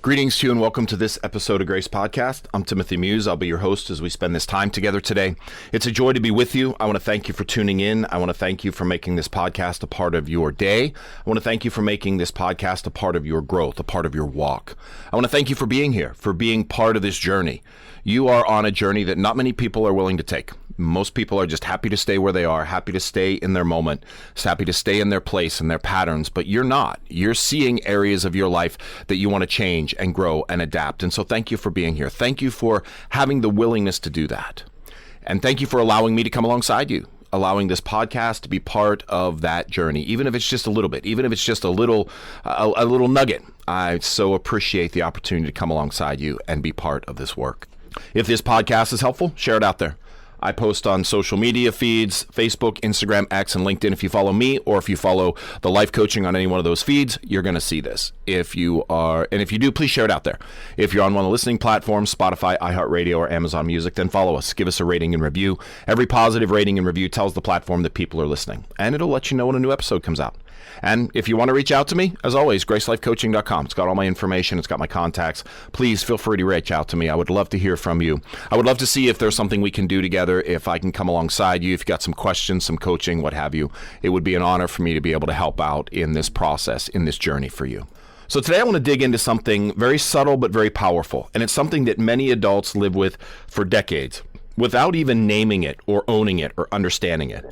Greetings to you and welcome to this episode of G.R.A.C.E Podcast. I'm Timothy Muse. I'll be your host as we spend this time together today. It's a joy to be with you. I want to thank you for tuning in. I want to thank you for making this podcast a part of your day. I want to thank you for making this podcast a part of your growth, a part of your walk. I want to thank you for being here, for being part of this journey. You are on a journey that not many people are willing to take. Most people are just happy to stay where they are, happy to stay in their moment, happy to stay in their place and their patterns, but you're not. You're seeing areas of your life that you want to change and grow and adapt. And so thank you for being here. Thank you for having the willingness to do that. And thank you for allowing me to come alongside you, allowing this podcast to be part of that journey, even if it's just a little bit, even if it's just a little nugget. I so appreciate the opportunity to come alongside you and be part of this work. If this podcast is helpful, share it out there. I post on social media feeds, Facebook, Instagram, X, and LinkedIn. If you follow me or if you follow the life coaching on any one of those feeds, you're going to see this. If you do, please share it out there. If you're on one of the listening platforms, Spotify, iHeartRadio, or Amazon Music, then follow us. Give us a rating and review. Every positive rating and review tells the platform that people are listening, and it'll let you know when a new episode comes out. And if you want to reach out to me, as always, GRACELifeCoaching.com. It's got all my information. It's got my contacts. Please feel free to reach out to me. I would love to hear from you. I would love to see if there's something we can do together, if I can come alongside you, if you've got some questions, some coaching, what have you. It would be an honor for me to be able to help out in this process, in this journey for you. So today I want to dig into something very subtle but very powerful, and it's something that many adults live with for decades without even naming it or owning it or understanding it.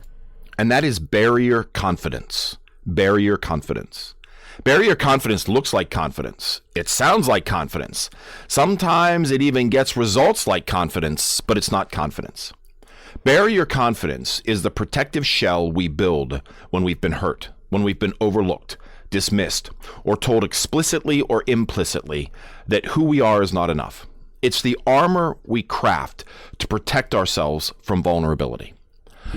And that is barrier confidence. Barrier confidence. Barrier confidence looks like confidence. It sounds like confidence. Sometimes it even gets results like confidence, but it's not confidence. Barrier confidence is the protective shell we build when we've been hurt, when we've been overlooked, dismissed, or told explicitly or implicitly that who we are is not enough. It's the armor we craft to protect ourselves from vulnerability.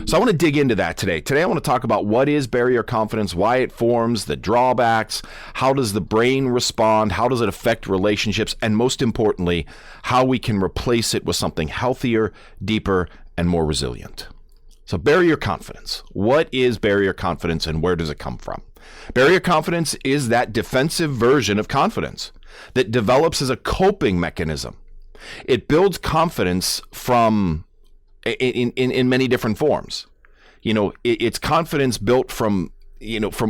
So I want to dig into that today. Today I want to talk about what is barrier confidence, why it forms, the drawbacks, how does the brain respond, how does it affect relationships, and most importantly, how we can replace it with something healthier, deeper, and more resilient. So barrier confidence. What is barrier confidence and where does it come from? Barrier confidence is that defensive version of confidence that develops as a coping mechanism. It builds confidence from in many different forms. It's confidence built from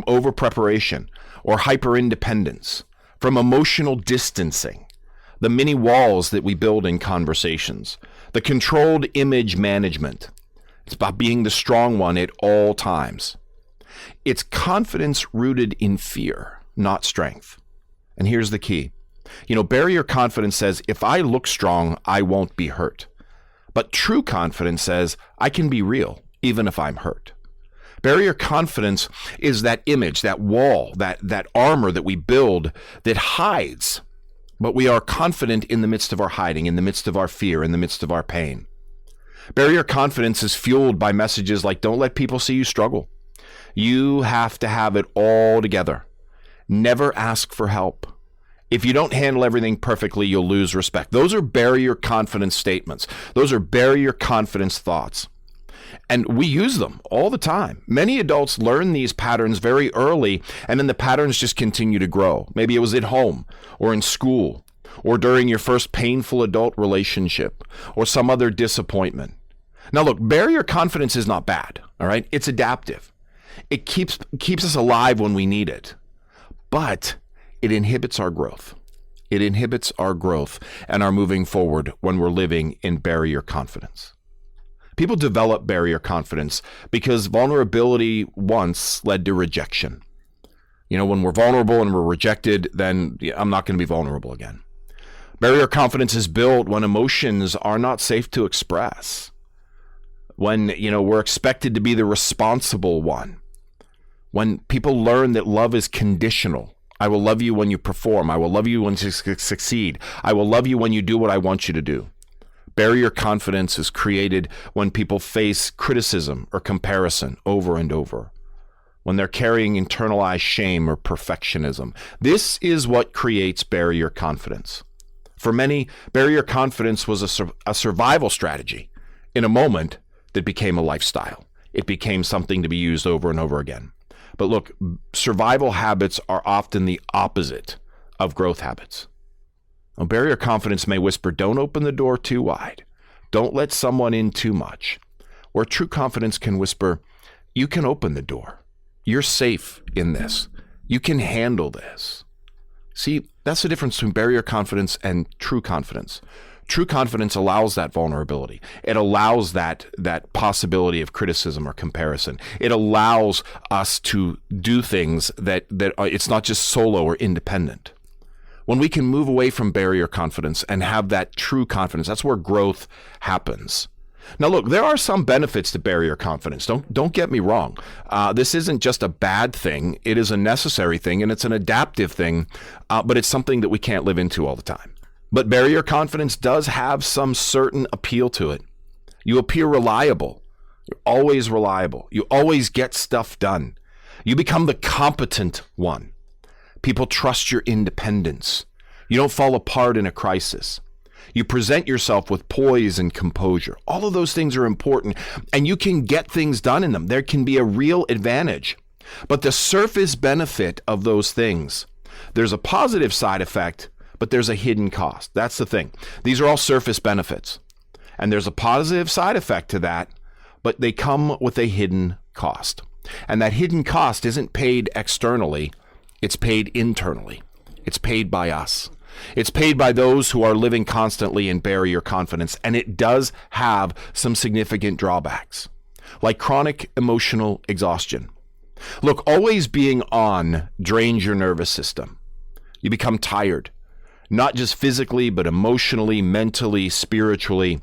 over preparation or hyper independence, from emotional distancing, the many walls that we build in conversations, the controlled image management. It's about being the strong one at all times. It's confidence rooted in fear, not strength. And here's the key. Barrier confidence says, if I look strong, I won't be hurt. But true confidence says, I can be real, even if I'm hurt. Barrier confidence is that image, that wall, that armor that we build that hides. But we are confident in the midst of our hiding, in the midst of our fear, in the midst of our pain. Barrier confidence is fueled by messages like, don't let people see you struggle. You have to have it all together. Never ask for help. If you don't handle everything perfectly, you'll lose respect. Those are barrier confidence statements. Those are barrier confidence thoughts. And we use them all the time. Many adults learn these patterns very early, and then the patterns just continue to grow. Maybe it was at home or in school or during your first painful adult relationship or some other disappointment. Now look, barrier confidence is not bad, all right? It's adaptive. It keeps us alive when we need it. But it inhibits our growth. It inhibits our growth and our moving forward when we're living in barrier confidence. People develop barrier confidence because vulnerability once led to rejection. When we're vulnerable and we're rejected, then I'm not going to be vulnerable again. Barrier confidence is built when emotions are not safe to express. When, we're expected to be the responsible one. When people learn that love is conditional. I will love you when you perform. I will love you when you succeed. I will love you when you do what I want you to do. Barrier confidence is created when people face criticism or comparison over and over, when they're carrying internalized shame or perfectionism. This is what creates barrier confidence. For many, barrier confidence was a survival strategy in a moment that became a lifestyle. It became something to be used over and over again. But look, survival habits are often the opposite of growth habits. A barrier confidence may whisper, don't open the door too wide. Don't let someone in too much. Where true confidence can whisper, you can open the door. You're safe in this. You can handle this. See, that's the difference between barrier confidence and true confidence. True confidence allows that vulnerability. It allows that possibility of criticism or comparison. It allows us to do things that it's not just solo or independent. When we can move away from barrier confidence and have that true confidence, that's where growth happens. Now, look, there are some benefits to barrier confidence. Don't get me wrong. This isn't just a bad thing. It is a necessary thing, and it's an adaptive thing, but it's something that we can't live into all the time. But barrier confidence does have some certain appeal to it. You appear reliable. You're always reliable. You always get stuff done. You become the competent one. People trust your independence. You don't fall apart in a crisis. You present yourself with poise and composure. All of those things are important, and you can get things done in them. There can be a real advantage. But the surface benefit of those things, there's a positive side effect, but there's a hidden cost. That's the thing. These are all surface benefits. And there's a positive side effect to that, but they come with a hidden cost. And that hidden cost isn't paid externally. It's paid internally. It's paid by us. It's paid by those who are living constantly in barrier confidence, and it does have some significant drawbacks, like chronic emotional exhaustion. Look, always being on drains your nervous system. You become tired, not just physically, but emotionally, mentally, spiritually,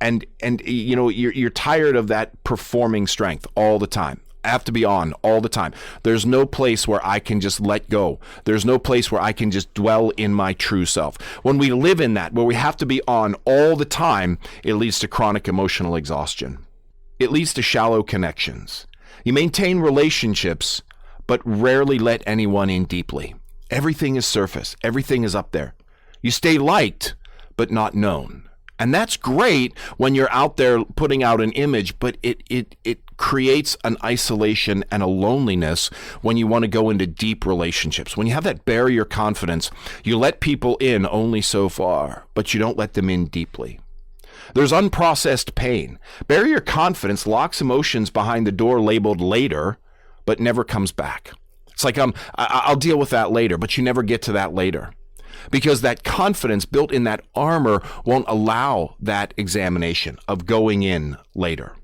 and you know, you're tired of that performing strength all the time. I have to be on all the time. There's no place where I can just let go. There's no place where I can just dwell in my true self. When we live in that, where we have to be on all the time, it leads to chronic emotional exhaustion. It leads to shallow connections. You maintain relationships, but rarely let anyone in deeply. Everything is surface. Everything is up there. You stay liked, but not known. And that's great when you're out there putting out an image, but it creates an isolation and a loneliness when you want to go into deep relationships. When you have that barrier confidence, you let people in only so far, but you don't let them in deeply. There's unprocessed pain. Barrier confidence locks emotions behind the door labeled later, but never comes back. It's like, I'll deal with that later, but you never get to that later. Because that confidence built in that armor won't allow that examination of going in later.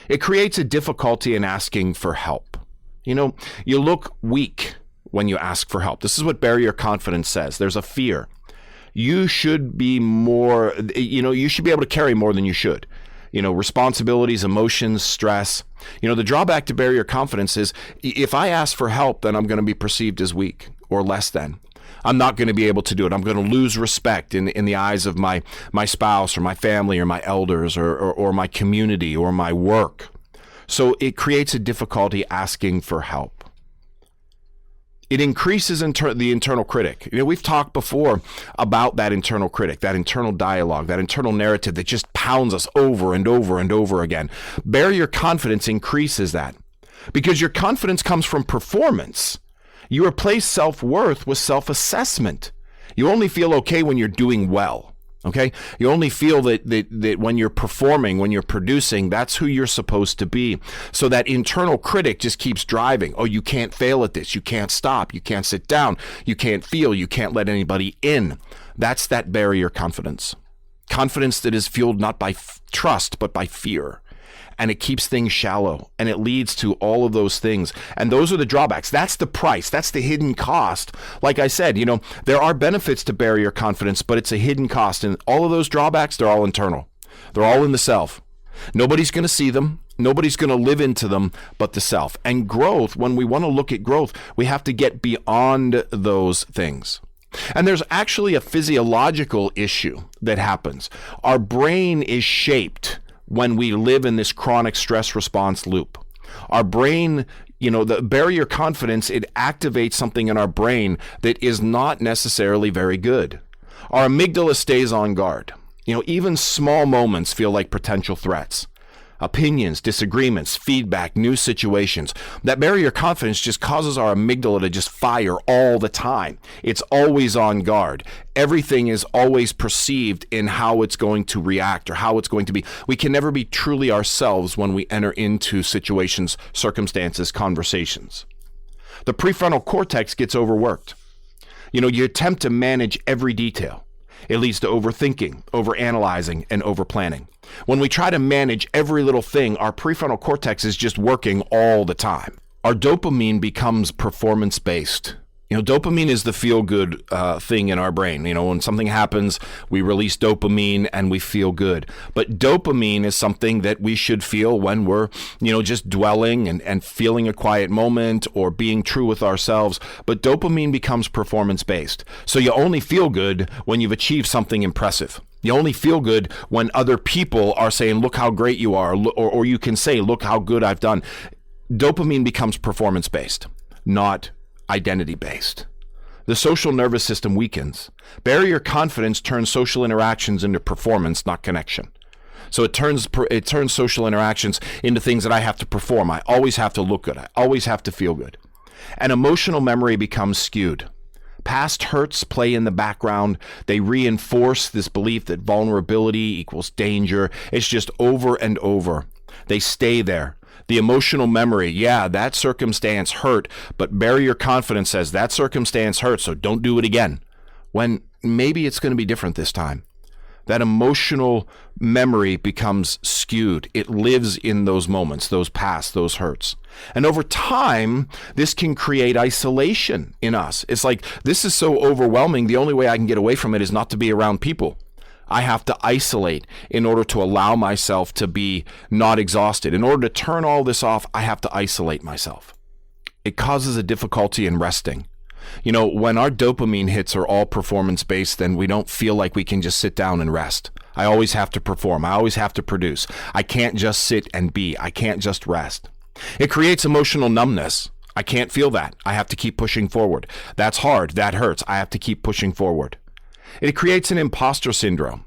It creates a difficulty in asking for help. You know, you look weak when you ask for help. This is what barrier confidence says. There's a fear. You should be more, you should be able to carry more than you should. Responsibilities, emotions, stress. The drawback to barrier confidence is if I ask for help, then I'm going to be perceived as weak or less than. I'm not going to be able to do it. I'm going to lose respect in the eyes of my spouse or my family or my elders or my community or my work. So it creates a difficulty asking for help. It increases the internal critic. We've talked before about that internal critic, that internal dialogue, that internal narrative that just pounds us over and over and over again. Barrier confidence increases that because your confidence comes from performance. You replace self-worth with self-assessment. You only feel okay when you're doing well, okay? You only feel that when you're performing, when you're producing, that's who you're supposed to be. So that internal critic just keeps driving. Oh, you can't fail at this. You can't stop. You can't sit down. You can't feel. You can't let anybody in. That's that barrier confidence. Confidence that is fueled not by trust, but by fear. And it keeps things shallow, and it leads to all of those things. And those are the drawbacks. That's the price. That's the hidden cost. Like I said, there are benefits to barrier confidence, but it's a hidden cost. And all of those drawbacks, they're all internal. They're all in the self. Nobody's going to see them. Nobody's going to live into them but the self. And growth, when we want to look at growth, we have to get beyond those things. And there's actually a physiological issue that happens. Our brain is shaped when we live in this chronic stress response loop. Our brain, the barrier confidence, it activates something in our brain that is not necessarily very good. Our amygdala stays on guard. Even small moments feel like potential threats. opinions, disagreements, feedback, new situations. That barrier confidence just causes our amygdala to just fire all the time. It's always on guard. Everything is always perceived in how it's going to react or how it's going to be. We can never be truly ourselves when we enter into situations, circumstances, conversations. The prefrontal cortex gets overworked. You attempt to manage every detail. It leads to overthinking, overanalyzing, and overplanning. When we try to manage every little thing, our prefrontal cortex is just working all the time. Our dopamine becomes performance-based. Dopamine is the feel-good thing in our brain. When something happens, we release dopamine and we feel good. But dopamine is something that we should feel when we're, just dwelling and feeling a quiet moment or being true with ourselves. But dopamine becomes performance-based. So you only feel good when you've achieved something impressive. You only feel good when other people are saying, look how great you are, or you can say, look how good I've done. Dopamine becomes performance-based, not identity-based. The social nervous system weakens. Barrier confidence turns social interactions into performance, not connection. So it turns social interactions into things that I have to perform. I always have to look good. I always have to feel good. And emotional memory becomes skewed. Past hurts play in the background. They reinforce this belief that vulnerability equals danger. It's just over and over. They stay there. The emotional memory, yeah, that circumstance hurt, but barrier confidence says that circumstance hurt, so don't do it again. When maybe it's going to be different this time. That emotional memory becomes skewed. It lives in those moments, those past, those hurts. And over time, this can create isolation in us. It's like, this is so overwhelming, the only way I can get away from it is not to be around people. I have to isolate in order to allow myself to be not exhausted. In order to turn all this off, I have to isolate myself. It causes a difficulty in resting. When our dopamine hits are all performance-based, then we don't feel like we can just sit down and rest. I always have to perform. I always have to produce. I can't just sit and be. I can't just rest. It creates emotional numbness. I can't feel that. I have to keep pushing forward. That's hard. That hurts. I have to keep pushing forward. It creates an imposter syndrome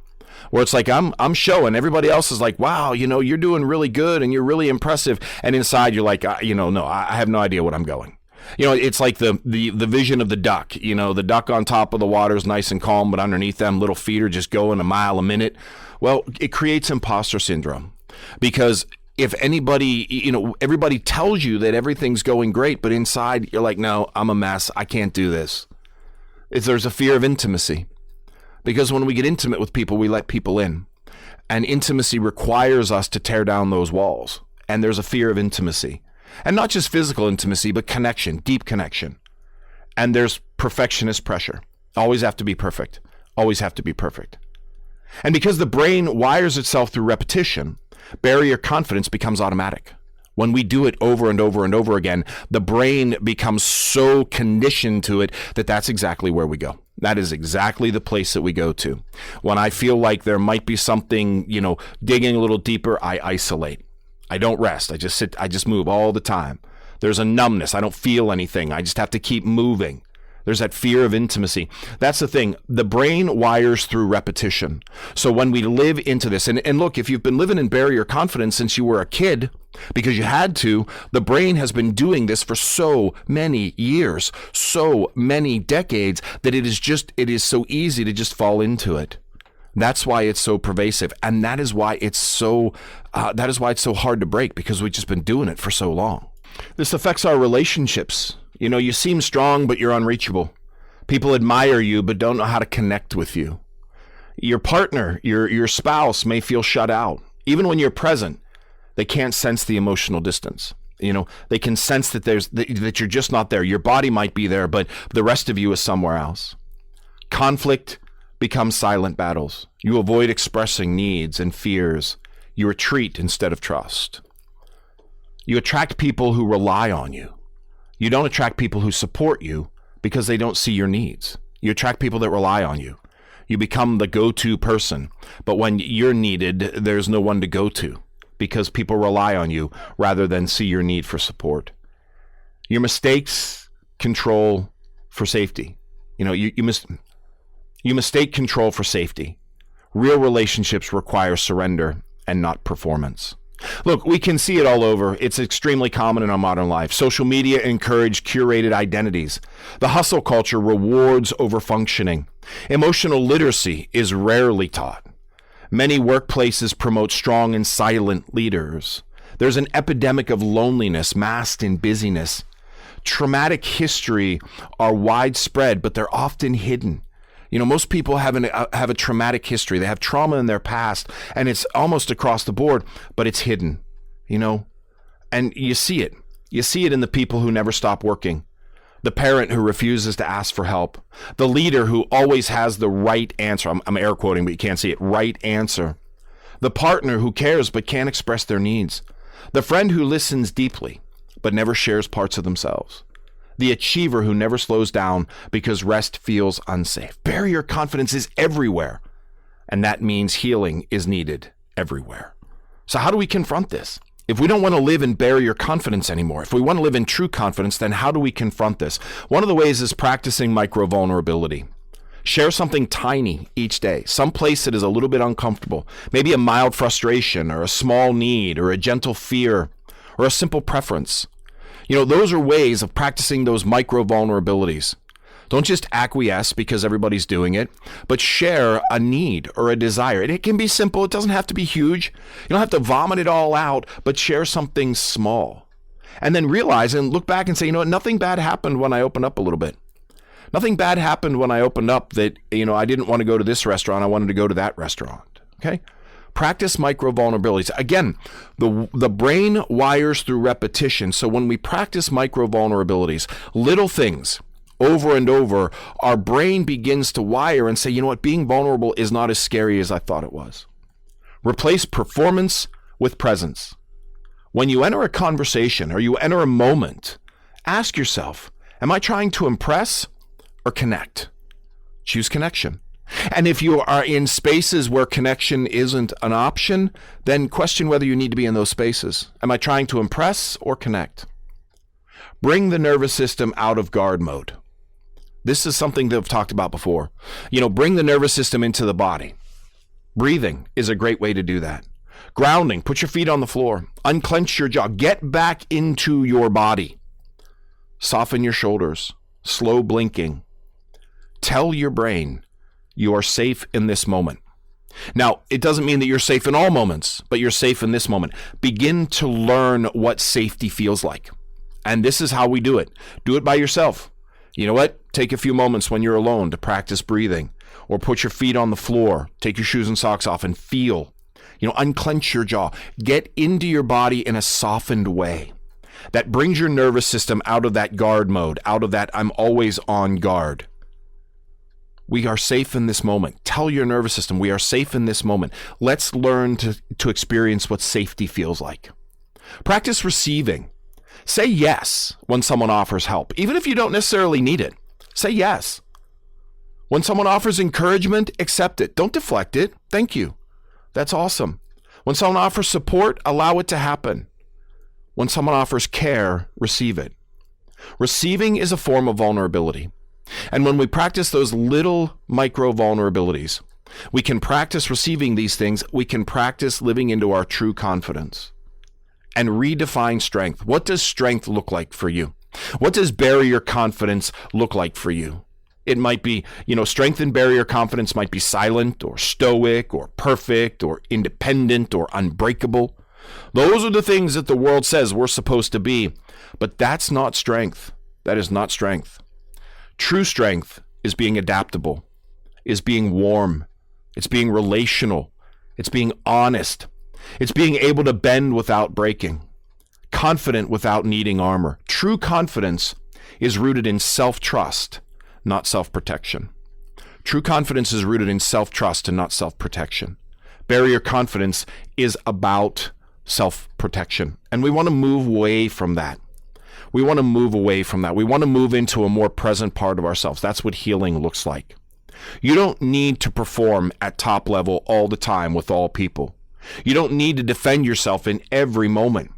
where it's like I'm showing, everybody else is like, wow, you're doing really good and you're really impressive. And inside you're like, no, I have no idea what I'm going. It's like the vision of the duck. The duck on top of the water is nice and calm, but underneath them little feet are just going a mile a minute. Well, it creates imposter syndrome because if anybody, everybody tells you that everything's going great, but inside you're like, no, I'm a mess. I can't do this. There's a fear of intimacy. Because when we get intimate with people, we let people in. And intimacy requires us to tear down those walls. And there's a fear of intimacy. And not just physical intimacy, but connection, deep connection. And there's perfectionist pressure. Always have to be perfect. Always have to be perfect. And because the brain wires itself through repetition, barrier confidence becomes automatic. When we do it over and over and over again, the brain becomes so conditioned to it that that's exactly where we go. That is exactly the place that we go to. When I feel like there might be something, digging a little deeper, I isolate. I don't rest. I just sit. I just move all the time. There's a numbness. I don't feel anything. I just have to keep moving. There's that fear of intimacy. That's the thing. The brain wires through repetition. So when we live into this, and look, if you've been living in barrier confidence since you were a kid, because you had to, the brain has been doing this for so many years, so many decades, that it is so easy to just fall into it. That's why it's so pervasive. And that is why it's so hard to break, because we've just been doing it for so long. This affects our relationships. You seem strong, but you're unreachable. People admire you, but don't know how to connect with you. Your partner, your spouse may feel shut out. Even when you're present, they can't sense the emotional distance. They can sense that that you're just not there. Your body might be there, but the rest of you is somewhere else. Conflict becomes silent battles. You avoid expressing needs and fears. You retreat instead of trust. You attract people who rely on you. You don't attract people who support you because they don't see your needs. You attract people that rely on you. You become the go-to person. But when you're needed, there's no one to go to because people rely on you rather than see your need for support. Your mistakes control for safety. You mistake control for safety. Real relationships require surrender and not performance. Look, we can see it all over. It's extremely common in our modern life. Social media encourage curated identities. The hustle culture rewards overfunctioning. Emotional literacy is rarely taught. Many workplaces promote strong and silent leaders. There's an epidemic of loneliness masked in busyness. Traumatic history are widespread, but they're often hidden. Most people have a traumatic history. They have trauma in their past, and it's almost across the board, but it's hidden, and you see it. You see it in the people who never stop working, the parent who refuses to ask for help, the leader who always has the right answer. I'm air quoting, but you can't see it. Right answer. The partner who cares but can't express their needs, the friend who listens deeply but never shares parts of themselves. The achiever who never slows down because rest feels unsafe. Barrier confidence is everywhere, and that means healing is needed everywhere. So how do we confront this? If we don't want to live in barrier confidence anymore, if we want to live in true confidence, then how do we confront this? One of the ways is practicing micro-vulnerability. Share something tiny each day, some place that is a little bit uncomfortable, maybe a mild frustration or a small need or a gentle fear or a simple preference. Those are ways of practicing those micro vulnerabilities. Don't just acquiesce because everybody's doing it, but share a need or a desire. It can be simple. It doesn't have to be huge. You don't have to vomit it all out, but share something small. And then realize and look back and say, nothing bad happened when I opened up a little bit. Nothing bad happened when I opened up that, I didn't want to go to this restaurant. I wanted to go to that restaurant. Okay? Practice micro vulnerabilities. Again, the brain wires through repetition. So when we practice micro vulnerabilities, little things over and over, our brain begins to wire and say, being vulnerable is not as scary as I thought it was. Replace performance with presence. When you enter a conversation or you enter a moment, ask yourself, am I trying to impress or connect? Choose connection. And if you are in spaces where connection isn't an option, then question whether you need to be in those spaces. Am I trying to impress or connect? Bring the nervous system out of guard mode. This is something that I've talked about before. Bring the nervous system into the body. Breathing is a great way to do that. Grounding, put your feet on the floor. Unclench your jaw. Get back into your body. Soften your shoulders. Slow blinking. Tell your brain, you are safe in this moment. Now, it doesn't mean that you're safe in all moments, but you're safe in this moment. Begin to learn what safety feels like. And this is how we do it. Do it by yourself. You know what? Take a few moments when you're alone to practice breathing, or put your feet on the floor, take your shoes and socks off and feel. Unclench your jaw. Get into your body in a softened way. That brings your nervous system out of that guard mode, out of that I'm always on guard. We are safe in this moment. Tell your nervous system, we are safe in this moment. Let's learn to experience what safety feels like. Practice receiving. Say yes when someone offers help, even if you don't necessarily need it. Say yes. When someone offers encouragement, accept it. Don't deflect it. Thank you. That's awesome. When someone offers support, allow it to happen. When someone offers care, receive it. Receiving is a form of vulnerability. And when we practice those little micro vulnerabilities, we can practice receiving these things. We can practice living into our true confidence and redefine strength. What does strength look like for you? What does barrier confidence look like for you? It might be, strength and barrier confidence might be silent or stoic or perfect or independent or unbreakable. Those are the things that the world says we're supposed to be, but that's not strength. That is not strength. True strength is being adaptable, is being warm, it's being relational, it's being honest, it's being able to bend without breaking, confident without needing armor. True confidence is rooted in self-trust, not self-protection. True confidence is rooted in self-trust and not self-protection. Barrier confidence is about self-protection, and we want to move away from that. We want to move away from that. We want to move into a more present part of ourselves. That's what healing looks like. You don't need to perform at top level all the time with all people. You don't need to defend yourself in every moment.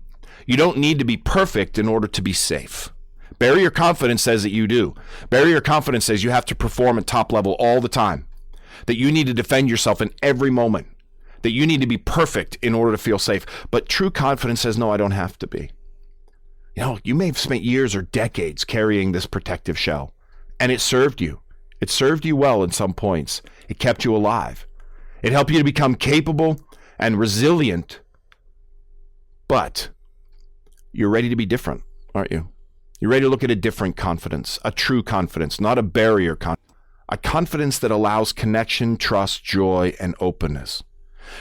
You don't need to be perfect in order to be safe. Barrier confidence says that you do. Barrier confidence says you have to perform at top level all the time, that you need to defend yourself in every moment, that you need to be perfect in order to feel safe. But true confidence says, no, I don't have to be. You know, you may have spent years or decades carrying this protective shell, and it served you. It served you well in some points. It kept you alive. It helped you to become capable and resilient. But you're ready to be different, aren't you? You're ready to look at a different confidence, a true confidence, not a barrier confidence, a confidence that allows connection, trust, joy, and openness.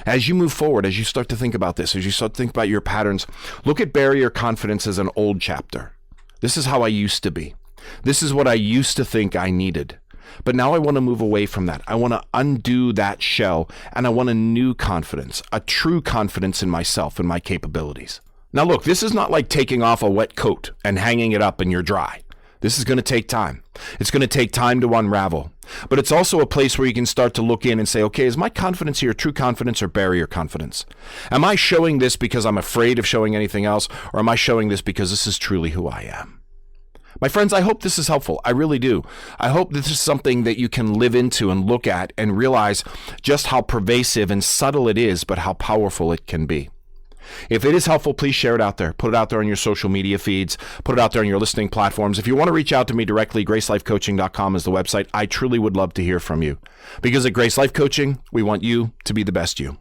As you move forward, as you start to think about this, as you start to think about your patterns, look at barrier confidence as an old chapter. This is how I used to be. This is what I used to think I needed. But now I want to move away from that. I want to undo that shell, and I want a new confidence, a true confidence in myself and my capabilities. Now look, this is not like taking off a wet coat and hanging it up and you're dry. This is going to take time. It's going to take time to unravel. But it's also a place where you can start to look in and say, okay, is my confidence here true confidence or barrier confidence? Am I showing this because I'm afraid of showing anything else, or am I showing this because this is truly who I am? My friends, I hope this is helpful. I really do. I hope this is something that you can live into and look at and realize just how pervasive and subtle it is, but how powerful it can be. If it is helpful, please share it out there. Put it out there on your social media feeds. Put it out there on your listening platforms. If you want to reach out to me directly, GraceLifeCoaching.com is the website. I truly would love to hear from you. Because at Grace Life Coaching, we want you to be the best you.